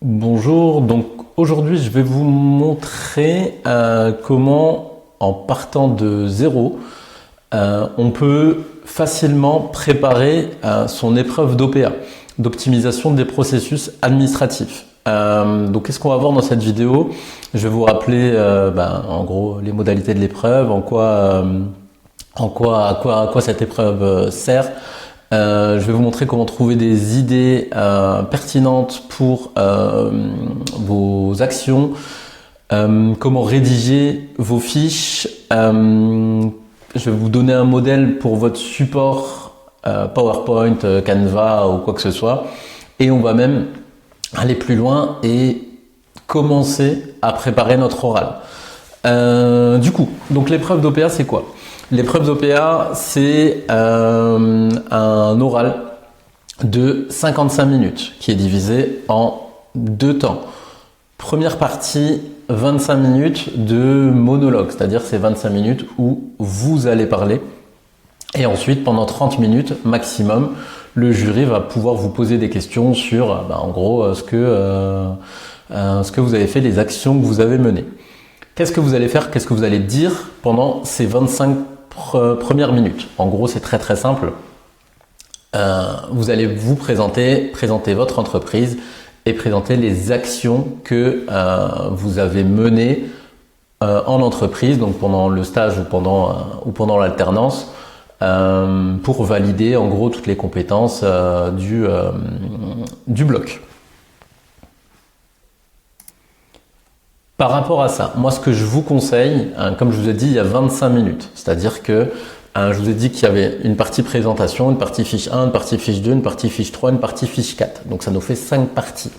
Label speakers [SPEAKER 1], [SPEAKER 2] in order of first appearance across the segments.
[SPEAKER 1] Bonjour, donc aujourd'hui je vais vous montrer comment en partant de zéro on peut facilement préparer son épreuve d'OPA, d'optimisation des processus administratifs. Donc qu'est-ce qu'on va voir dans cette vidéo? Je vais vous rappeler en gros les modalités de l'épreuve, à quoi cette épreuve sert. Je vais vous montrer comment trouver des idées pertinentes pour vos actions, comment rédiger vos fiches. Je vais vous donner un modèle pour votre support PowerPoint, Canva ou quoi que ce soit. Et on va même aller plus loin et commencer à préparer notre oral. Du coup, donc l'épreuve d'OPA, c'est quoi? L'épreuve d'OPA, c'est un oral de 55 minutes qui est divisé en deux temps. Première partie, 25 minutes de monologue, c'est-à-dire c'est 25 minutes où vous allez parler. Et ensuite, pendant 30 minutes maximum, le jury va pouvoir vous poser des questions sur, en gros, ce que vous avez fait, les actions que vous avez menées. Qu'est-ce que vous allez faire? Qu'est-ce que vous allez dire pendant ces 25 premières minutes? En gros, c'est très très simple. Vous allez vous présenter votre entreprise et présenter les actions que vous avez menées en entreprise, donc pendant le stage ou pendant l'alternance, pour valider en gros toutes les compétences du bloc. Par rapport à ça, moi ce que je vous conseille, comme je vous ai dit, il y a 25 minutes. C'est-à-dire que je vous ai dit qu'il y avait une partie présentation, une partie fiche 1, une partie fiche 2, une partie fiche 3, une partie fiche 4. Donc ça nous fait 5 parties.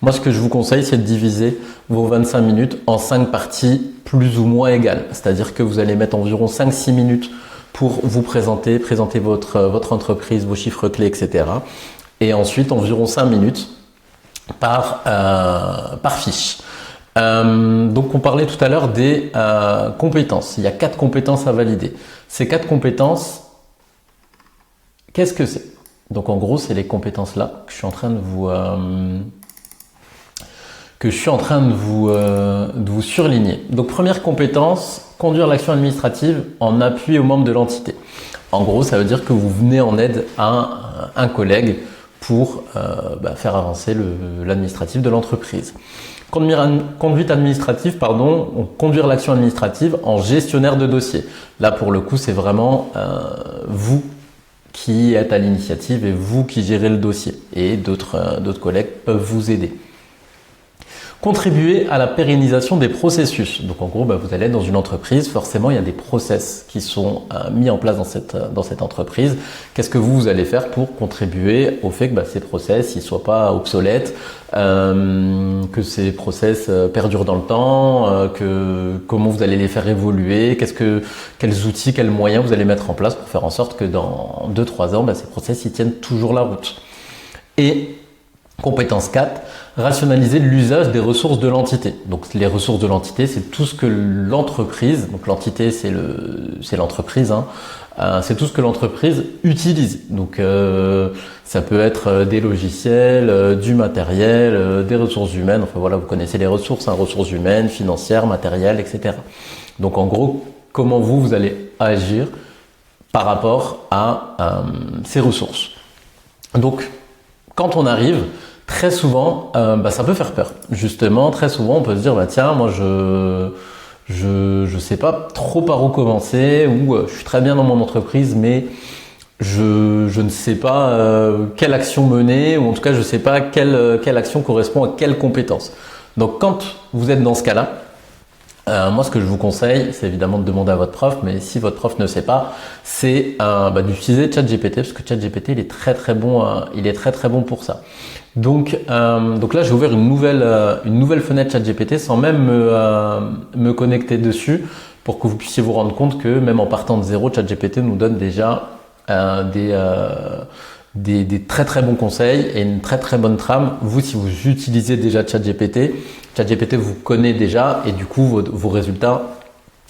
[SPEAKER 1] Moi ce que je vous conseille, c'est de diviser vos 25 minutes en 5 parties plus ou moins égales. C'est-à-dire que vous allez mettre environ 5-6 minutes pour vous présenter votre entreprise, vos chiffres clés, etc. Et ensuite environ 5 minutes par fiche. Donc on parlait tout à l'heure des compétences. Il y a 4 compétences à valider. Ces 4 compétences, qu'est-ce que c'est? Donc en gros, c'est les compétences là que je suis en train de vous surligner. Donc première compétence, conduire l'action administrative en appui aux membres de l'entité. En gros, ça veut dire que vous venez en aide à un collègue pour faire avancer l'administratif de l'entreprise. Conduite administrative, conduire l'action administrative en gestionnaire de dossier. Là, pour le coup, c'est vraiment vous qui êtes à l'initiative et vous qui gérez le dossier. Et d'autres collègues peuvent vous aider. Contribuer à la pérennisation des processus. Donc en gros, vous allez être dans une entreprise, forcément il y a des process qui sont mis en place dans cette entreprise. Qu'est-ce que vous allez faire pour contribuer au fait que ces process ne soient pas obsolètes, que ces process perdurent dans le temps, comment vous allez les faire évoluer, quels outils, quels moyens vous allez mettre en place pour faire en sorte que dans 2-3 ans, ces process ils tiennent toujours la route. Et compétence 4, rationaliser l'usage des ressources de l'entité. Donc les ressources de l'entité, c'est tout ce que l'entreprise, donc l'entité c'est l'entreprise, c'est tout ce que l'entreprise utilise. Donc ça peut être des logiciels, du matériel, des ressources humaines, enfin voilà, vous connaissez les ressources, ressources humaines, financières, matérielles, etc. Donc en gros, comment vous allez agir par rapport à ces ressources. Donc quand on arrive, très souvent, ça peut faire peur. Justement, très souvent, on peut se dire, tiens, moi, je sais pas trop par où commencer, ou je suis très bien dans mon entreprise, mais je ne sais pas quelle action mener, ou en tout cas, je ne sais pas quelle action correspond à quelle compétence. Donc, quand vous êtes dans ce cas-là, moi, ce que je vous conseille, c'est évidemment de demander à votre prof, mais si votre prof ne sait pas, c'est d'utiliser ChatGPT, parce que ChatGPT, il est très très bon pour ça. Donc là, j'ai ouvert une nouvelle fenêtre ChatGPT sans même me connecter dessus, pour que vous puissiez vous rendre compte que même en partant de zéro, ChatGPT nous donne déjà des très très bons conseils et une très très bonne trame. Vous, si vous utilisez déjà ChatGPT vous connaît déjà et du coup vos résultats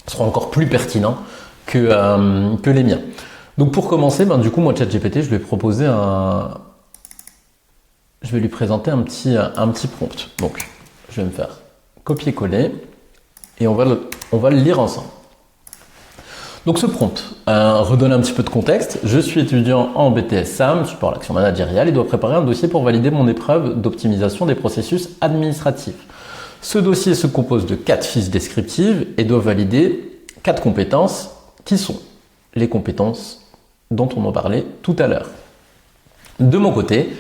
[SPEAKER 1] seront encore plus pertinents que les miens. Donc pour commencer, du coup moi ChatGPT, je lui ai proposé je vais lui présenter un petit prompt. Donc, je vais me faire copier-coller et on va le lire ensemble. Donc ce prompt redonne un petit peu de contexte. Je suis étudiant en BTS SAM, support à l'action managériale, et dois préparer un dossier pour valider mon épreuve d'optimisation des processus administratifs. Ce dossier se compose de 4 fiches descriptives et doit valider 4 compétences qui sont les compétences dont on en parlait tout à l'heure. De mon côté,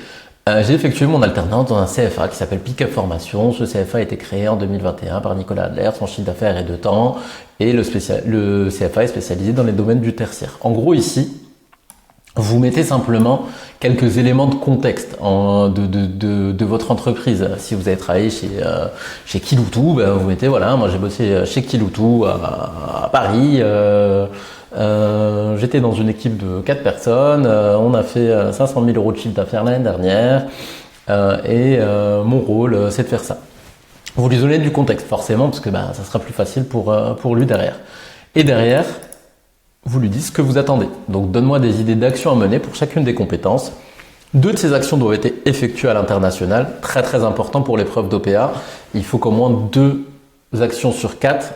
[SPEAKER 1] j'ai effectué mon alternance dans un CFA qui s'appelle Pick Up Formation. Ce CFA a été créé en 2021 par Nicolas Adler. Son chiffre d'affaires est de temps et le CFA est spécialisé dans les domaines du tertiaire. En gros, ici, vous mettez simplement quelques éléments de contexte de votre entreprise. Si vous avez travaillé chez Kiloutou, ben vous mettez voilà, moi j'ai bossé chez Kiloutou à Paris. J'étais dans une équipe de 4 personnes, on a fait 500 000 € de chiffre d'affaires l'année dernière et mon rôle c'est de faire ça. Vous lui donnez du contexte forcément parce que ça sera plus facile pour lui derrière. Et derrière, vous lui dites ce que vous attendez. Donc donne-moi des idées d'actions à mener pour chacune des compétences. 2 de ces actions doivent être effectuées à l'international, très très important pour l'épreuve d'OPA. Il faut qu'au moins 2 actions sur 4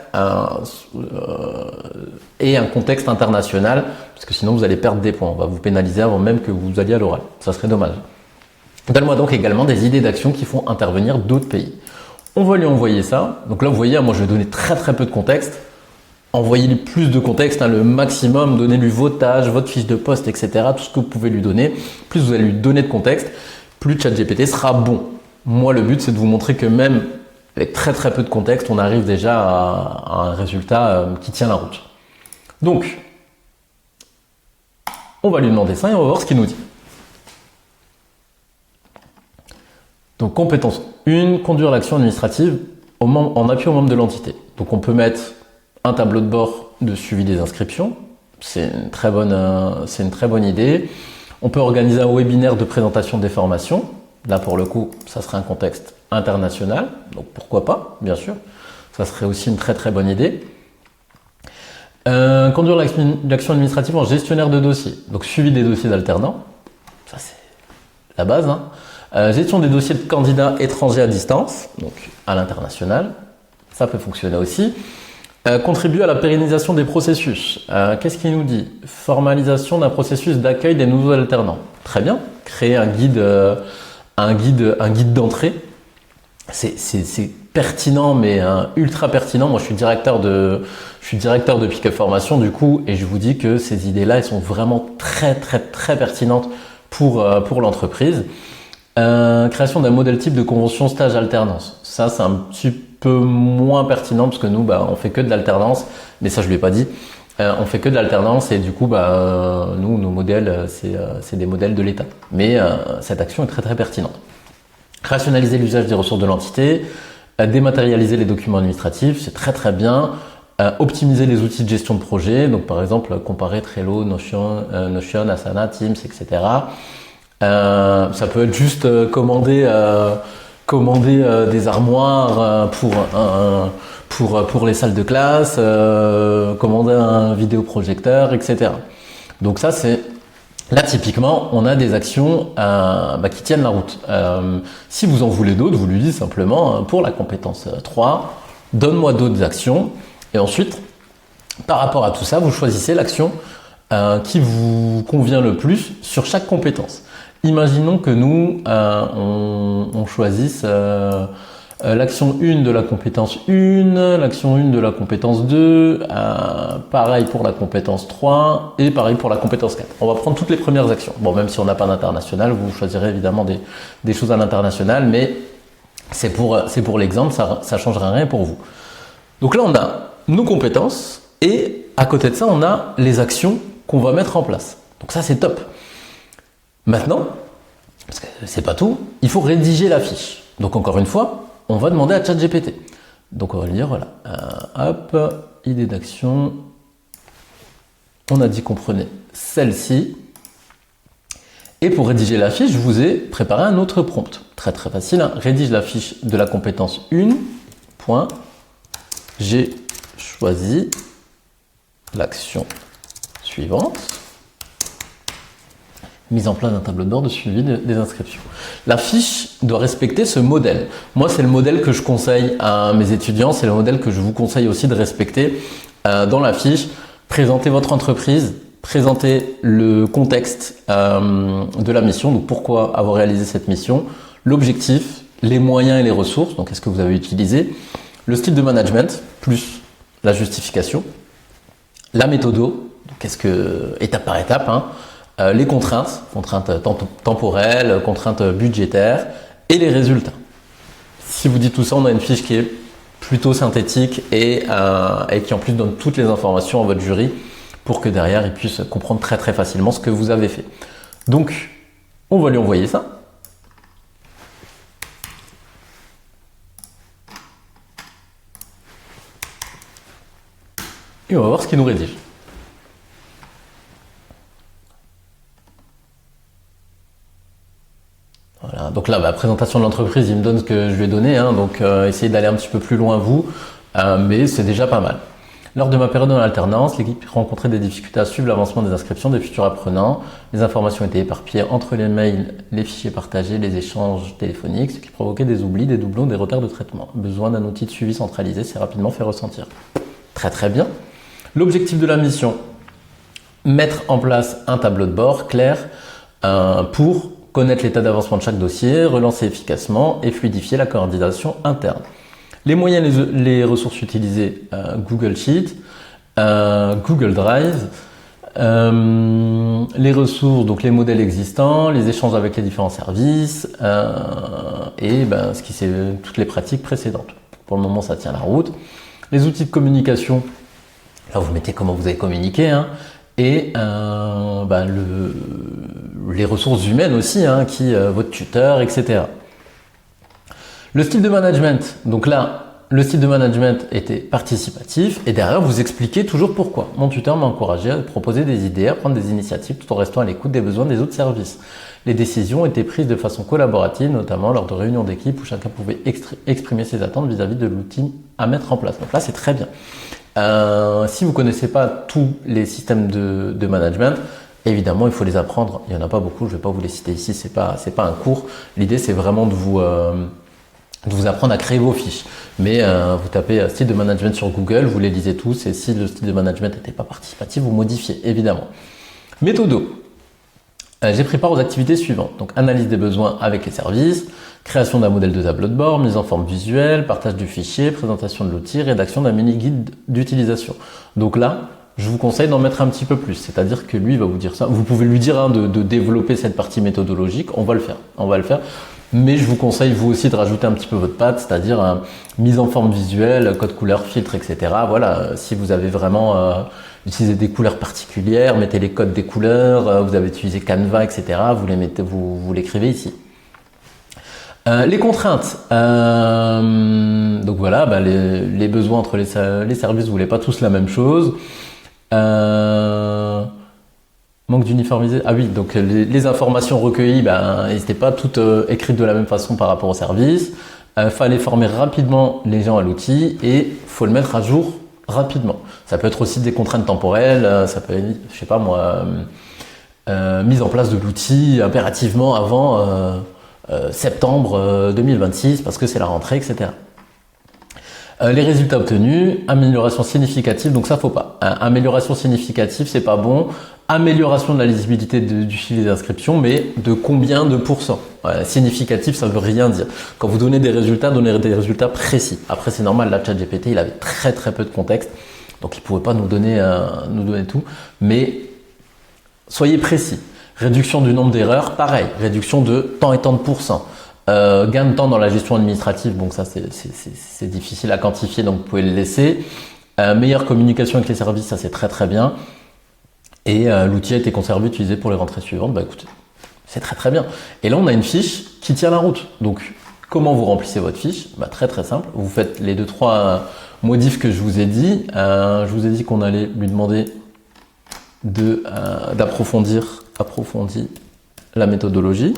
[SPEAKER 1] et un contexte international, parce que sinon vous allez perdre des points. On va vous pénaliser avant même que vous alliez à l'oral. Ça serait dommage. Donne-moi donc également des idées d'actions qui font intervenir d'autres pays. On va lui envoyer ça. Donc là, vous voyez, moi je vais donner très très peu de contexte. Envoyez-lui plus de contexte, le maximum, donnez-lui votre âge, votre fiche de poste, etc. Tout ce que vous pouvez lui donner. Plus vous allez lui donner de contexte, plus ChatGPT sera bon. Moi, le but, c'est de vous montrer que même avec très très peu de contexte, on arrive déjà à un résultat qui tient la route. Donc, on va lui demander ça et on va voir ce qu'il nous dit. Donc, compétence 1, conduire l'action administrative en appui aux membres de l'entité. Donc, on peut mettre un tableau de bord de suivi des inscriptions. C'est une très bonne idée. On peut organiser un webinaire de présentation des formations. Là, pour le coup, ça serait un contexte international. Donc, pourquoi pas, bien sûr. Ça serait aussi une très très bonne idée. Conduire l'action administrative en gestionnaire de dossiers. Donc, suivi des dossiers d'alternants. Ça, c'est la base. Gestion des dossiers de candidats étrangers à distance. Donc, à l'international. Ça peut fonctionner aussi. Contribuer à la pérennisation des processus. Qu'est-ce qu'il nous dit? Formalisation d'un processus d'accueil des nouveaux alternants. Très bien. Créer un guide d'entrée. C'est pertinent, mais ultra pertinent. Moi, je suis directeur de Pick Up Formation du coup, et je vous dis que ces idées-là, elles sont vraiment très très très pertinentes pour l'entreprise. Création d'un modèle type de convention stage alternance. Ça, c'est un petit peu moins pertinent parce que nous, on fait que de l'alternance, mais ça, je lui ai pas dit. On fait que de l'alternance et du coup, nous, nos modèles, c'est des modèles de l'État. Mais cette action est très très pertinente. Rationaliser l'usage des ressources de l'entité, dématérialiser les documents administratifs, c'est très très bien. Optimiser les outils de gestion de projet, donc par exemple comparer Trello, Notion, Asana, Teams, etc. Ça peut être juste commander des armoires pour les salles de classe, commander un vidéoprojecteur, etc. Donc ça, c'est là typiquement, on a des actions qui tiennent la route. Si vous en voulez d'autres, vous lui dites simplement pour la compétence 3, donne-moi d'autres actions. Et ensuite, par rapport à tout ça, vous choisissez l'action qui vous convient le plus sur chaque compétence. Imaginons que nous, on choisisse l'action 1 de la compétence 1, l'action 1 de la compétence 2, pareil pour la compétence 3 et pareil pour la compétence 4. On va prendre toutes les premières actions. Bon, même si on n'a pas d'international, vous choisirez évidemment des choses à l'international, mais c'est pour l'exemple, ça ne changera rien pour vous. Donc là, on a nos compétences et à côté de ça, on a les actions qu'on va mettre en place. Donc ça, c'est top. Maintenant, parce que c'est pas tout, il faut rédiger la fiche. Donc encore une fois, on va demander à ChatGPT. Donc on va lui dire voilà, idée d'action. On a dit qu'on prenait celle-ci. Et pour rédiger la fiche, je vous ai préparé un autre prompt. Très très facile. Rédige la fiche de la compétence 1. J'ai choisi l'action suivante. mise en place d'un tableau de bord de suivi des inscriptions. La fiche doit respecter ce modèle. Moi, c'est le modèle que je conseille à mes étudiants, c'est le modèle que je vous conseille aussi de respecter dans la fiche. Présentez votre entreprise, présentez le contexte de la mission, donc pourquoi avoir réalisé cette mission, l'objectif, les moyens et les ressources, donc est-ce que vous avez utilisé, le style de management, plus la justification, la méthodo, donc étape par étape, hein, les contraintes temporelles, contraintes budgétaires et les résultats. Si vous dites tout ça, on a une fiche qui est plutôt synthétique et qui en plus donne toutes les informations à votre jury pour que derrière il puisse comprendre très très facilement ce que vous avez fait. Donc, on va lui envoyer ça. Et on va voir ce qu'il nous rédige. Voilà, donc là, présentation de l'entreprise, il me donne ce que je lui ai donné, hein, donc essayez d'aller un petit peu plus loin vous, mais c'est déjà pas mal. Lors de ma période en alternance, l'équipe rencontrait des difficultés à suivre l'avancement des inscriptions des futurs apprenants. Les informations étaient éparpillées entre les mails, les fichiers partagés, les échanges téléphoniques, ce qui provoquait des oublis, des doublons, des retards de traitement. Besoin d'un outil de suivi centralisé, c'est rapidement fait ressentir. Très très bien. L'objectif de la mission, mettre en place un tableau de bord clair pour connaître l'état d'avancement de chaque dossier, relancer efficacement et fluidifier la coordination interne. Les moyens, les ressources utilisées, Google Sheet, Google Drive, les ressources, donc les modèles existants, les échanges avec les différents services et toutes les pratiques précédentes. Pour le moment, ça tient la route. Les outils de communication, là vous mettez comment vous avez communiqué, hein, et les ressources humaines aussi, hein, votre tuteur, etc. Le style de management, donc là, le style de management était participatif et derrière vous expliquez toujours pourquoi. Mon tuteur m'a encouragé à proposer des idées, à prendre des initiatives tout en restant à l'écoute des besoins des autres services. Les décisions étaient prises de façon collaborative, notamment lors de réunions d'équipe où chacun pouvait exprimer ses attentes vis-à-vis de l'outil à mettre en place. Donc là, c'est très bien. Si vous ne connaissez pas tous les systèmes de management, évidemment, il faut les apprendre. Il n'y en a pas beaucoup, je ne vais pas vous les citer ici, c'est pas un cours. L'idée, c'est vraiment de vous apprendre à créer vos fiches. Mais vous tapez style de management sur Google, vous les lisez tous, et si le style de management n'était pas participatif, vous modifiez, évidemment. Méthodo. J'ai pris part aux activités suivantes. Donc, analyse des besoins avec les services, création d'un modèle de tableau de bord, mise en forme visuelle, partage du fichier, présentation de l'outil, rédaction d'un mini-guide d'utilisation. Donc là, je vous conseille d'en mettre un petit peu plus. C'est-à-dire que lui, il va vous dire ça. Vous pouvez lui dire de développer cette partie méthodologique. On va le faire. Mais je vous conseille, vous aussi, de rajouter un petit peu votre patte, c'est-à-dire mise en forme visuelle, code couleur, filtre, etc. Voilà, si vous avez vraiment utilisé des couleurs particulières, mettez les codes des couleurs, vous avez utilisé Canva, etc. Vous l'écrivez ici. Les contraintes. Donc voilà, les besoins entre les services, vous voulez pas tous la même chose. Manque d'uniformiser. Ah oui, donc les informations recueillies, n'étaient pas toutes écrites de la même façon par rapport au service. Fallait former rapidement les gens à l'outil et faut le mettre à jour rapidement. Ça peut être aussi des contraintes temporelles, ça peut être, je sais pas moi, mise en place de l'outil impérativement avant septembre 2026 parce que c'est la rentrée, etc. Les résultats obtenus, amélioration significative, donc ça faut pas. Amélioration significative, c'est pas bon. Amélioration de la lisibilité du fichier d'inscription, mais de combien de pourcents? Significatif, ça veut rien dire. Quand vous donnez des résultats, donnez des résultats précis. Après, c'est normal, là, ChatGPT, il avait très très peu de contexte, donc il pouvait pas nous donner tout. Mais soyez précis. Réduction du nombre d'erreurs, pareil. Réduction de tant et tant de pourcents. Gain de temps dans la gestion administrative, donc ça c'est difficile à quantifier, donc vous pouvez le laisser. Meilleure communication avec les services, ça c'est très très bien. Et l'outil a été conservé, utilisé pour les rentrées suivantes. Écoutez, c'est très très bien. Et là on a une fiche qui tient la route. Donc comment vous remplissez votre fiche? Très très simple. Vous faites les 2-3 modifs que je vous ai dit. Je vous ai dit qu'on allait lui demander d'approfondir la méthodologie.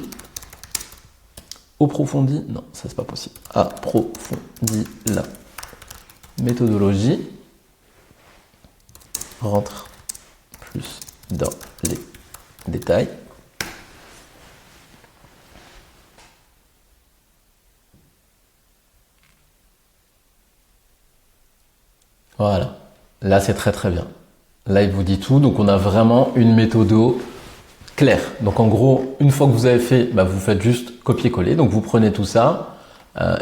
[SPEAKER 1] Approfondit, non, ça c'est pas possible. Approfondit la méthodologie. Rentre plus dans les détails. Voilà. Là, c'est très très bien. Là, il vous dit tout. Donc, on a vraiment une méthode claire. Donc, en gros, une fois que vous avez fait, bah, vous faites juste copier-coller. Donc, vous prenez tout ça.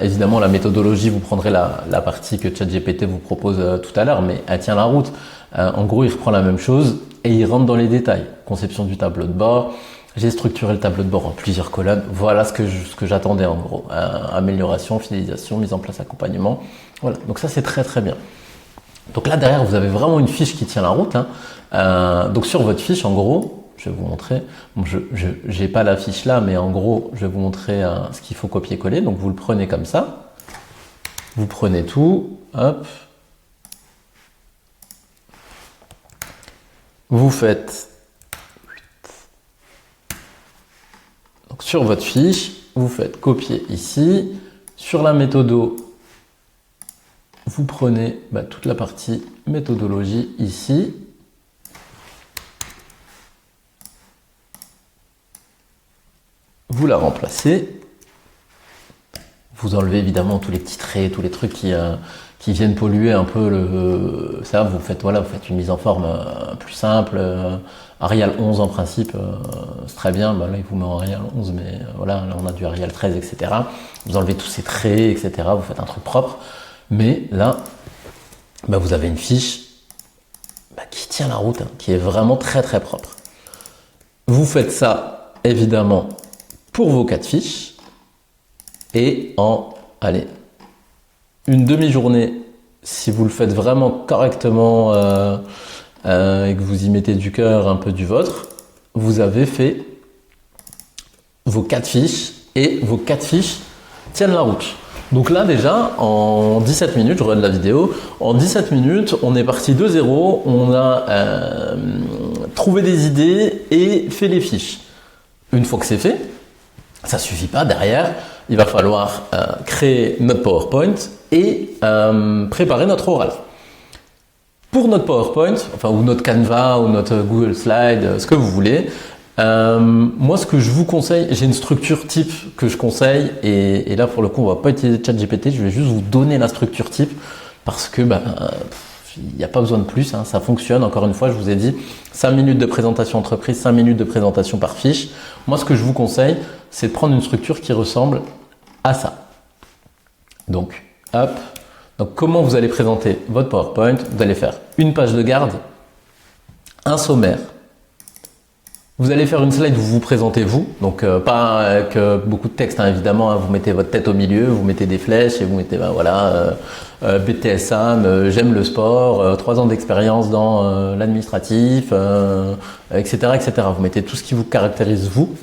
[SPEAKER 1] Évidemment, la méthodologie, vous prendrez la partie que ChatGPT vous propose tout à l'heure, mais elle tient la route. En gros, il reprend la même chose et il rentre dans les détails. Conception du tableau de bord. J'ai structuré le tableau de bord en plusieurs colonnes. Voilà ce que j'attendais en gros. Amélioration, fidélisation, mise en place, accompagnement. Voilà. Donc ça, c'est très très bien. Donc là, derrière, vous avez vraiment une fiche qui tient la route. Donc sur votre fiche, en gros, je vais vous montrer. Bon, je n'ai pas la fiche là, mais en gros, je vais vous montrer ce qu'il faut copier-coller. Donc vous le prenez comme ça. Vous prenez tout. Hop. Vous faites. Donc sur votre fiche, vous faites copier ici. Sur la méthodo, vous prenez toute la partie méthodologie ici. Vous la remplacez. Vous enlevez évidemment tous les petits traits, tous les trucs qui viennent polluer un peu ça. Vous faites une mise en forme plus simple. Arial 11 en principe, c'est très bien. Là, il vous met en Arial 11, mais voilà, là on a du Arial 13, etc. Vous enlevez tous ces traits, etc. Vous faites un truc propre. Mais là, vous avez une fiche qui tient la route, qui est vraiment très très propre. Vous faites ça, évidemment, pour vos 4 fiches. Et une demi-journée, si vous le faites vraiment correctement et que vous y mettez du cœur, un peu du vôtre, vous avez fait vos 4 fiches et vos 4 fiches tiennent la route. Donc là déjà, en 17 minutes, je regarde la vidéo, en 17 minutes, on est parti de zéro, on a trouvé des idées et fait les fiches. Une fois que c'est fait, ça suffit pas, derrière, il va falloir créer notre PowerPoint et préparer notre oral. Pour notre PowerPoint, ou notre Canva, ou notre Google Slide, ce que vous voulez, moi ce que je vous conseille, j'ai une structure type que je conseille, et là pour le coup on va pas utiliser ChatGPT, je vais juste vous donner la structure type, parce que il n'y a pas besoin de plus, ça fonctionne. Encore une fois, je vous ai dit 5 minutes de présentation entreprise, 5 minutes de présentation par fiche. Moi ce que je vous conseille, c'est de prendre une structure qui ressemble à ça. Donc, hop. Donc, comment vous allez présenter votre PowerPoint? Vous allez faire une page de garde, un sommaire. Vous allez faire une slide où vous vous présentez vous. Donc, pas avec beaucoup de texte, évidemment. Vous mettez votre tête au milieu, vous mettez des flèches et vous mettez, BTS-AM, j'aime le sport, 3 ans d'expérience dans l'administratif, etc., etc. Vous mettez tout ce qui vous caractérise vous.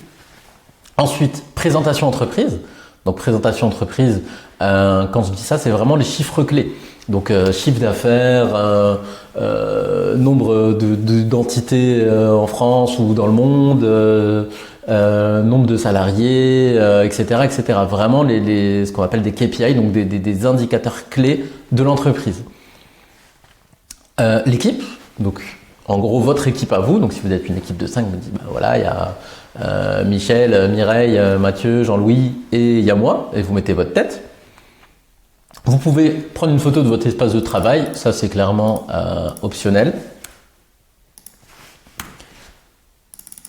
[SPEAKER 1] Ensuite, présentation entreprise. Donc présentation entreprise, quand je dis ça, c'est vraiment les chiffres clés. Donc chiffre d'affaires, nombre d'entités en France ou dans le monde, nombre de salariés, etc., etc. Vraiment ce qu'on appelle des KPI, donc des indicateurs clés de l'entreprise. L'équipe, donc en gros votre équipe à vous. Donc si vous êtes une équipe de 5, vous dites il y a Michel, Mireille, Mathieu, Jean-Louis et il y a moi, et vous mettez votre tête. Vous pouvez prendre une photo de votre espace de travail, ça c'est clairement optionnel.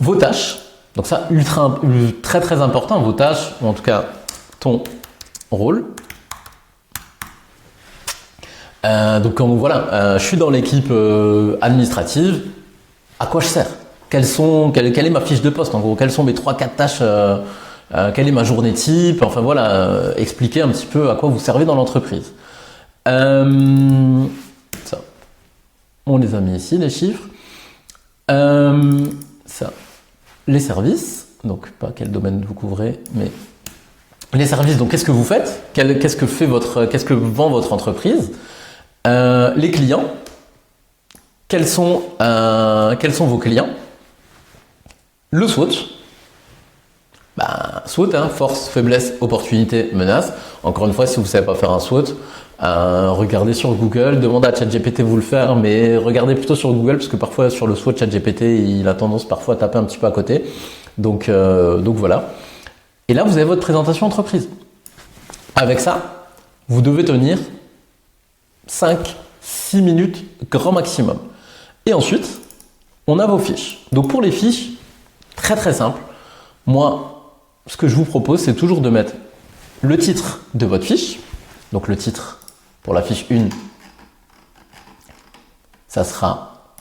[SPEAKER 1] Vos tâches, donc ça très très important, vos tâches, ou en tout cas ton rôle. Donc je suis dans l'équipe administrative, à quoi je sers? Quelle est ma fiche de poste en gros? Quelles sont mes 3-4 tâches? Quelle est ma journée type? Expliquer un petit peu à quoi vous servez dans l'entreprise. Ça, on les a mis ici, les chiffres. Ça, les services. Donc, pas quel domaine vous couvrez, mais les services. Donc, qu'est-ce que vous faites? Qu'est-ce que vend votre entreprise? Les clients. Quels sont vos clients? Le SWOT. SWOT, force, faiblesse, opportunité, menace. Encore une fois, si vous ne savez pas faire un SWOT, regardez sur Google, demandez à ChatGPT de vous le faire, mais regardez plutôt sur Google, parce que parfois sur le SWOT, ChatGPT, il a tendance parfois à taper un petit peu à côté. Donc voilà. Et là, vous avez votre présentation entreprise. Avec ça, vous devez tenir 5 6 minutes grand maximum. Et ensuite, on a vos fiches. Donc pour les fiches, très très simple. Moi, ce que je vous propose, c'est toujours de mettre le titre de votre fiche. Donc le titre pour la fiche 1, ça sera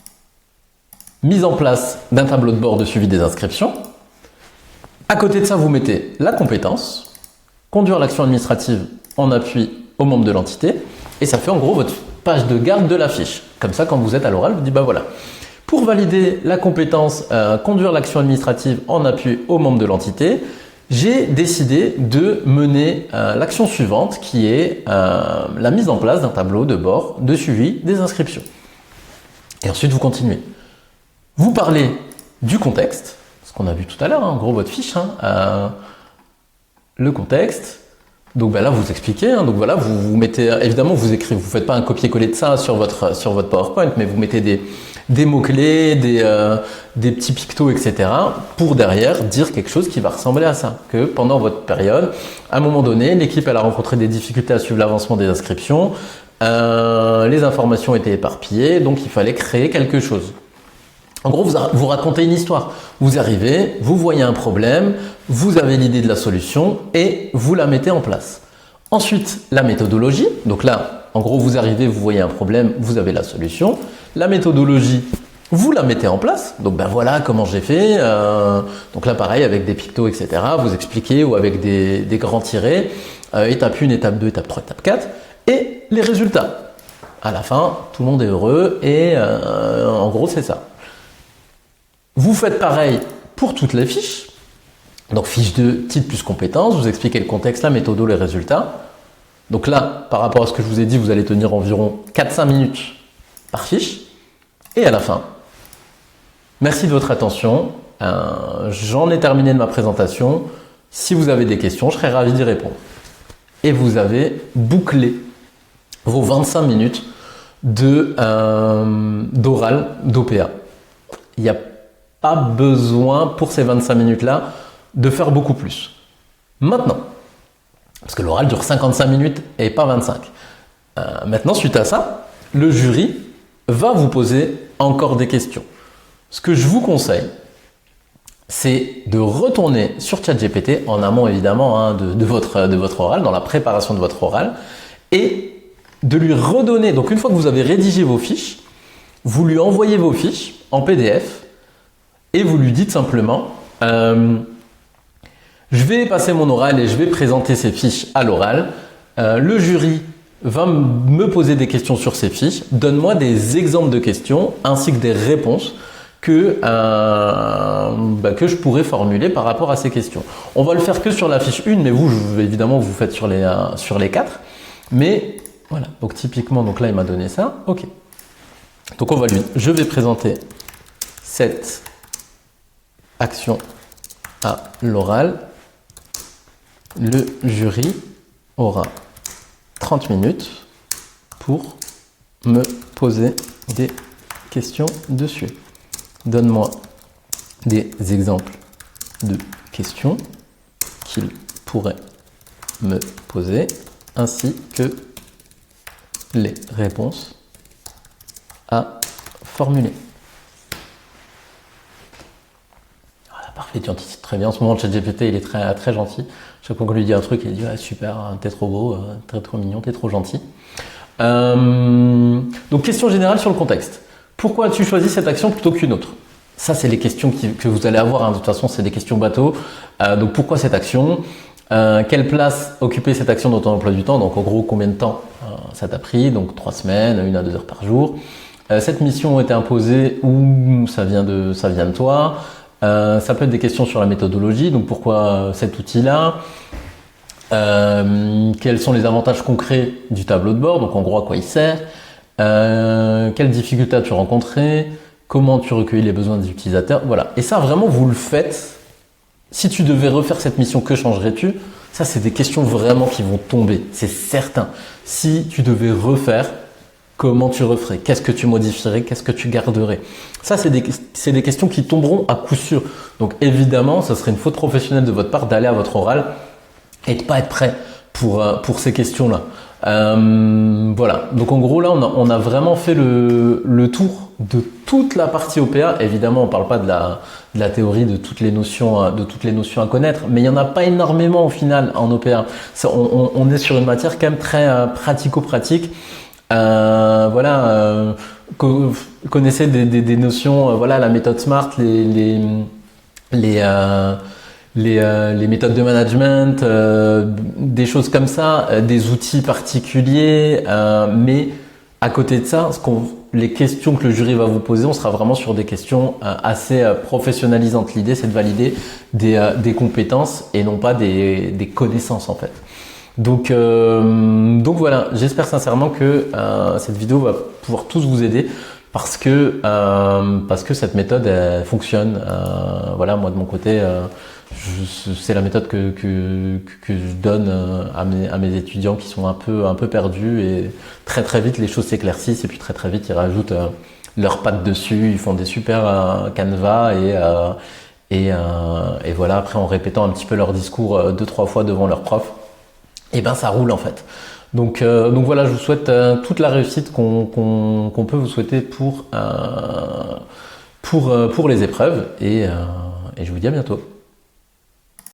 [SPEAKER 1] mise en place d'un tableau de bord de suivi des inscriptions. À côté de ça, vous mettez la compétence, conduire l'action administrative en appui aux membres de l'entité. Et ça fait en gros votre page de garde de la fiche. Comme ça, quand vous êtes à l'oral, vous dites bah voilà. Pour valider la compétence conduire l'action administrative en appui aux membres de l'entité, j'ai décidé de mener l'action suivante qui est la mise en place d'un tableau de bord de suivi des inscriptions. Et ensuite, vous continuez. Vous parlez du contexte, ce qu'on a vu tout à l'heure, en gros votre fiche, le contexte. Donc ben là, vous expliquez. Donc voilà, vous mettez, évidemment, vous écrivez, vous faites pas un copier-coller de ça sur votre PowerPoint, mais vous mettez des mots-clés, des petits pictos, etc. pour derrière dire quelque chose qui va ressembler à ça. Que pendant votre période, à un moment donné, l'équipe elle a rencontré des difficultés à suivre l'avancement des inscriptions, les informations étaient éparpillées, donc il fallait créer quelque chose. En gros, vous racontez une histoire. Vous arrivez, vous voyez un problème, vous avez l'idée de la solution et vous la mettez en place. Ensuite, la méthodologie. Donc là, en gros, vous arrivez, vous voyez un problème, vous avez la solution. La méthodologie, vous la mettez en place. Donc ben voilà comment j'ai fait. Donc là, pareil, avec des pictos, etc. Vous expliquez ou avec des grands tirets. Étape 1, étape 2, étape 3, étape 4. Et les résultats. À la fin, tout le monde est heureux et en gros, c'est ça. Vous faites pareil pour toutes les fiches. Donc fiche de titre plus compétences, vous expliquez le contexte, la méthode, les résultats. Donc là, par rapport à ce que je vous ai dit, vous allez tenir environ 4-5 minutes par fiche. Et à la fin, merci de votre attention. J'en ai terminé de ma présentation. Si vous avez des questions, je serai ravi d'y répondre. Et vous avez bouclé vos 25 minutes d'oral, d'OPA. Il n'y a pas besoin pour ces 25 minutes-là de faire beaucoup plus. Maintenant, parce que l'oral dure 55 minutes et pas 25. Maintenant, suite à ça, le jury va vous poser encore des questions. Ce que je vous conseille, c'est de retourner sur ChatGPT, en amont évidemment de votre oral, dans la préparation de votre oral, et de lui redonner, donc une fois que vous avez rédigé vos fiches, vous lui envoyez vos fiches en PDF, et vous lui dites simplement je vais passer mon oral et je vais présenter ces fiches à l'oral. Le jury va me poser des questions sur ces fiches. Donne-moi des exemples de questions ainsi que des réponses que je pourrais formuler par rapport à ces questions. On va le faire que sur la fiche 1, mais vous, évidemment, vous faites sur les 4. Mais voilà, donc typiquement, donc là, il m'a donné ça. Ok. Donc je vais présenter cette action à l'oral. Le jury aura 30 minutes pour me poser des questions dessus. Donne-moi des exemples de questions qu'il pourrait me poser ainsi que les réponses à formuler. Parfait, tu anticipes très bien. En ce moment, le ChatGPT, il est très, très gentil. Chaque fois qu'on lui dit un truc, il dit super, t'es trop beau, t'es trop mignon, t'es trop gentil. Donc, question générale sur le contexte. Pourquoi as-tu choisi cette action plutôt qu'une autre? Ça, c'est les questions que vous allez avoir. De toute façon, c'est des questions bateau. Donc, pourquoi cette action? Quelle place occupait cette action dans ton emploi du temps? Donc, en gros, combien de temps ça t'a pris? Donc, 3 semaines, 1 à 2 heures par jour. Cette mission a été imposée ou ça vient de toi? Ça peut être des questions sur la méthodologie, donc pourquoi cet outil-là, quels sont les avantages concrets du tableau de bord, donc en gros à quoi il sert, quelles difficultés as-tu rencontrées, comment tu recueillis les besoins des utilisateurs, voilà. Et ça vraiment vous le faites. Si tu devais refaire cette mission, que changerais-tu? Ça c'est des questions vraiment qui vont tomber, c'est certain. Si tu devais refaire, comment tu referais? Qu'est-ce que tu modifierais? Qu'est-ce que tu garderais? Ça, c'est des questions qui tomberont à coup sûr. Donc évidemment, ça serait une faute professionnelle de votre part d'aller à votre oral et de ne pas être prêt pour ces questions-là. Voilà. Donc en gros là, on a vraiment fait le tour de toute la partie OPA. Évidemment, on parle pas de la théorie de toutes les notions à connaître, mais il y en a pas énormément au final en OPA. On est sur une matière quand même très pratico-pratique. Voilà. Connaissez des notions. Voilà, la méthode SMART, les méthodes de management, des choses comme ça, des outils particuliers, mais à côté de ça, les questions que le jury va vous poser, on sera vraiment sur des questions assez professionnalisantes. L'idée, c'est de valider des compétences et non pas des connaissances en fait. Donc voilà, j'espère sincèrement que cette vidéo va pouvoir tous vous aider parce que cette méthode elle fonctionne. Voilà, moi de mon côté, c'est la méthode que je donne à mes étudiants qui sont un peu perdus, et très vite les choses s'éclaircissent et puis très vite ils rajoutent leurs pattes dessus, ils font des super canevas et voilà, après en répétant un petit peu leur discours 2-3 fois devant leur prof, et ben ça roule en fait. Donc voilà, je vous souhaite toute la réussite qu'on peut vous souhaiter pour les épreuves, et je vous dis à bientôt.